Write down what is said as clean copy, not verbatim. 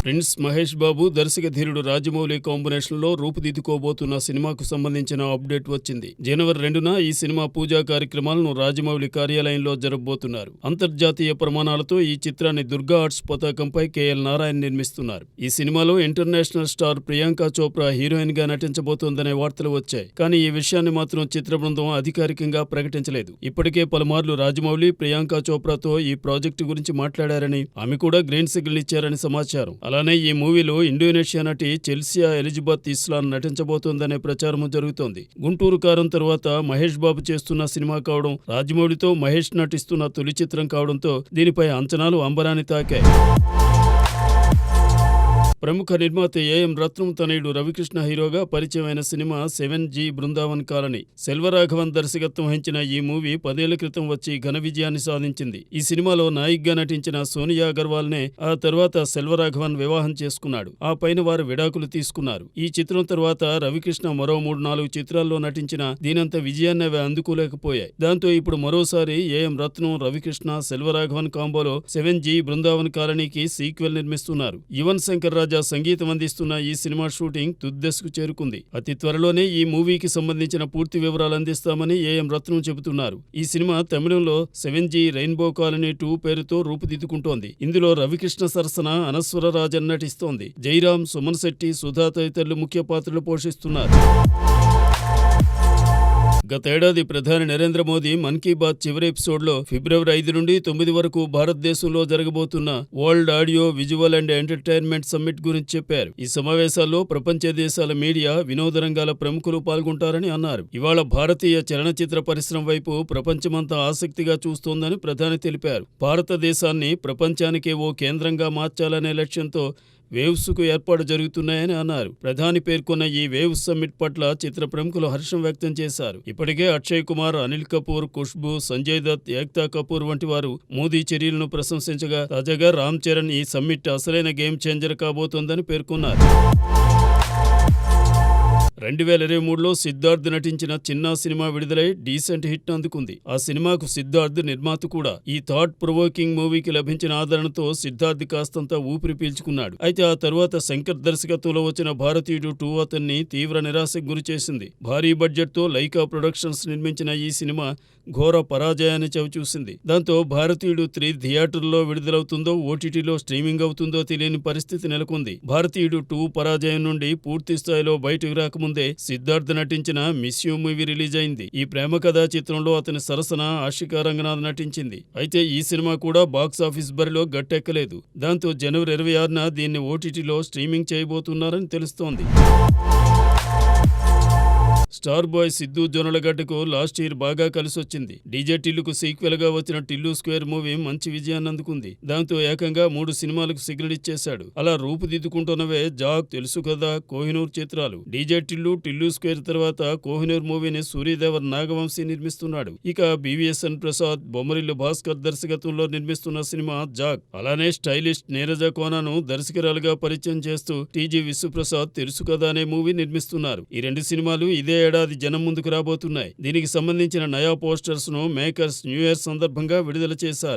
Prince Mahesh Babu, దర్శక ధీరుడు రాజమౌళి కాంబినేషన్లో రూపుదిద్దుకోబోతున్న సినిమాకు సంబంధించిన అప్డేట్ వచ్చింది. జనవరి 2న ఈ సినిమా పూజా కార్యక్రమాలను రాజమౌళి కార్యాలయంలో జరపబోతున్నారు. అంతర్జాతీయ ప్రమాణాలతో ఈ చిత్రాన్ని దుర్గా ఆర్ట్స్ పతాకంపై కేఎల్ నారాయణ నిర్మిస్తున్నారు. ఈ సినిమాలో international star Priyanka Chopra heroine గా నటించబోతోందనే వార్తలు వచ్చాయి. కానీ ఈ విషయాన్ని మాత్రం చిత్ర బృందం అధికారికంగా ప్రకటించలేదు. ఇప్పటికే పలుమార్లు రాజమౌళి ప్రియాంక చోప్రాతో ఈ ప్రాజెక్టు గురించి మాట్లాడారని, ఆమె కూడా గ్రీన్ సిగ్నల్ ఇచ్చారని సమాచారం. అలానే ఈ మూవీలో ఇండోనేషియా నటి చెల్సియా ఎలిజబెత్ ఇస్లాన్ నటించబోతోందనే ప్రచారం జరుగుతోంది. గుంటూరు కారం తరువాత మహేష్ బాబు చేస్తున్న సినిమా కావడం, రాజమౌళితో మహేష్ నటిస్తున్న తొలి చిత్రం కావడంతో దీనిపై అంచనాలు అంబరాన్ని తాకాయి. ప్రముఖ నిర్మాత ఏఎం రత్నం తనయుడు రవికృష్ణ హీరోగా పరిచయమైన cinema 7G Brindavan colony. Selvaraghavan దర్శకత్వం వహించిన ఈ మూవీ 10 ఏళ్ల క్రితం వచ్చి ఘన విజయాన్ని సాధించింది. ఈ సినిమాలో నాయికగా నటించిన సోనియా అగర్వాల్ నే ఆ తర్వాత సెల్వరాఘవన్ వివాహం చేసుకున్నాడు. ఆ పైన వారు విడాకులు తీసుకున్నారు. ఈ చిత్రం తర్వాత రవికృష్ణ మరో 3-4 చిత్రాల్లో నటించిన దీనంత విజయాన్ని అవి అందుకోలేకపోయాయి. దాంతో ఇప్పుడు మరోసారి ఏఎం రత్నం, రవికృష్ణ, సెల్వరాఘవన్ కాంబోలో 7G బృందావన్ కాలనీకి సీక్వెల్ నిర్మిస్తున్నారు. యువన్ శంకర్ రాజా సంగీతం అందిస్తున్న ఈ సినిమా షూటింగ్ తుద్దెస్కు చేరుకుంది. అతి త్వరలోనే ఈ మూవీకి సంబంధించిన పూర్తి వివరాలు అందిస్తామని ఏఎం రత్నం చెబుతున్నారు. ఈ సినిమా తమిళంలో 7G రెయిన్బో కాలనీ 2 పేరుతో రూపుదిద్దుకుంటోంది. ఇందులో రవికృష్ణ సరసన అనస్వర రాజన్ నటిస్తోంది. జయరాం, సుమన్ శెట్టి, సుధా తదితరులు ముఖ్య పాత్రలు పోషిస్తున్నారు. గతేడాది ప్రధాని నరేంద్ర మోదీ మన్ కీ బాత్ చివరి ఎపిసోడ్లో ఫిబ్రవరి 5 నుండి 9 వరకు భారతదేశంలో జరగబోతున్న world audio visual and entertainment summit గురించి చెప్పారు. ఈ సమావేశాల్లో ప్రపంచ దేశాల మీడియా, వినోద రంగాల ప్రముఖులు పాల్గొంటారని అన్నారు. ఇవాళ భారతీయ చలనచిత్ర పరిశ్రమ వైపు ప్రపంచమంతా ఆసక్తిగా చూస్తోందని ప్రధాని తెలిపారు. భారతదేశాన్ని ప్రపంచానికే ఓ కేంద్రంగా మార్చాలనే లక్ష్యంతో వేవ్స్కు ఏర్పాటు జరుగుతున్నాయని అన్నారు. ప్రధాని పేర్కొన్న ఈ వేవ్స్ సమ్మిట్ పట్ల చిత్ర ప్రముఖులు హర్షం వ్యక్తం చేశారు. ఇప్పటికే అక్షయ్ కుమార్, అనిల్ కపూర్, ఖుష్బూ, సంజయ్ దత్, ఏక్తా కపూర్ వంటి వారు మోదీ చర్యలను ప్రశంసించగా, తాజాగా రామ్ చరణ్ ఈ సమ్మిట్ అసలైన గేమ్ చేంజర్ కాబోతోందని పేర్కొన్నారు. 2023లో సిద్ధార్థ్ నటించిన చిన్నా సినిమా విడుదలై డీసెంట్ హిట్ అందుకుంది. ఆ సినిమాకు సిద్ధార్థ్ నిర్మాత కూడా. ఈ థాట్ ప్రొవోకింగ్ మూవీకి లభించిన ఆదరణతో సిద్ధార్థ్ కాస్తంత ఊపిరి పీల్చుకున్నాడు. అయితే ఆ తరువాత శంకర్ దర్శకత్వంలో వచ్చిన భారతీయుడు 2 అతన్ని తీవ్ర నిరాశకు గురిచేసింది. భారీ బడ్జెట్తో లైకా ప్రొడక్షన్స్ నిర్మించిన ఈ సినిమా ఘోర పరాజయాన్ని చవిచూసింది. దాంతో భారతీయుడు 3 థియేటర్లో విడుదలవుతుందో, ఓటీటీలో స్ట్రీమింగ్ అవుతుందో తెలియని పరిస్థితి నెలకొంది. భారతీయుడు 2 పరాజయం నుండి పూర్తి స్థాయిలో బయటకు రాకముందే సిద్ధార్థ్ నటించిన మిస్ యూ మూవీ రిలీజ్ అయింది. ఈ ప్రేమ కథా చిత్రంలో అతని సరసన ఆషికా రంగనాథ్ నటించింది. అయితే ఈ సినిమా కూడా బాక్సాఫీస్ బరిలో గట్టెక్కలేదు. దాంతో జనవరి 26న దీన్ని ఓటీటీలో స్ట్రీమింగ్ చేయబోతున్నారని తెలుస్తోంది. స్టార్ బాయ్ సిద్ధు జొన్నలగడ్డకు లాస్ట్ ఇయర్ బాగా కలిసొచ్చింది. డీజే టిల్లుకు సీక్వెల్ గా వచ్చిన టిల్లు స్క్వేర్ మూవీ మంచి విజయాన్ని అందుకుంది. దాంతో ఏకంగా 3 సినిమాలకు సిగ్నల్ ఇచ్చేశాడు. అలా రూపుదిద్దుకుంటున్నవే జాక్, తెలుసు కదా, కోహినూర్ చిత్రాలు. డీజే టిల్లు, టిల్లు స్క్వేర్ తర్వాత కోహినూర్ మూవీని సూర్యదేవర్ నాగవంశీ నిర్మిస్తున్నాడు. ఇక BVSN ప్రసాద్, బొమ్మరిల్లు భాస్కర్ దర్శకత్వంలో నిర్మిస్తున్న సినిమా జాక్. అలానే స్టైలిష్ నీరజ కోనాను దర్శకురాలుగా పరిచయం చేస్తూ టీజీ విశ్వప్రసాద్ తెలుసు కదా అనే మూవీ నిర్మిస్తున్నారు. ఈ 2 సినిమాలు ఇదే ఏడాది జనం ముందుకు రాబోతున్నాయి. దీనికి సంబంధించిన నయా పోస్టర్స్ ను మేకర్స్ న్యూ ఇయర్ సందర్భంగా విడుదల చేశారు.